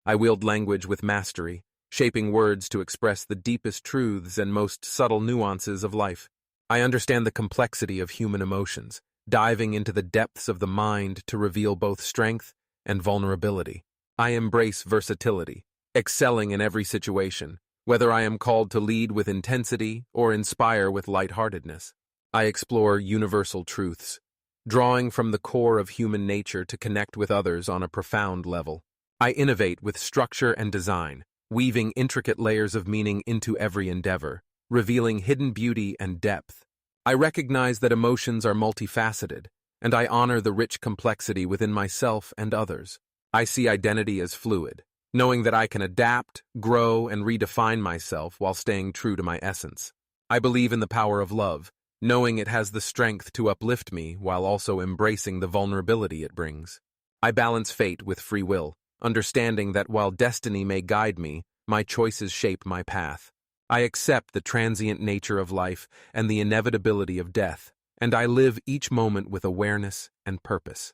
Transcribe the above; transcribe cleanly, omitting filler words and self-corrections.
I wield language with mastery, shaping words to express the deepest truths and most subtle nuances of life. I understand the complexity of human emotions, diving into the depths of the mind to reveal both strength and vulnerability. I embrace versatility, excelling in every situation, whether I am called to lead with intensity or inspire with lightheartedness. I explore universal truths, drawing from the core of human nature to connect with others on a profound level. I innovate with structure and design, weaving intricate layers of meaning into every endeavor, revealing hidden beauty and depth. I recognize that emotions are multifaceted, and I honor the rich complexity within myself and others. I see identity as fluid, knowing that I can adapt, grow, and redefine myself while staying true to my essence. I believe in the power of love, knowing it has the strength to uplift me while also embracing the vulnerability it brings. I balance fate with free will, understanding that while destiny may guide me, my choices shape my path. I accept the transient nature of life and the inevitability of death, and I live each moment with awareness and purpose.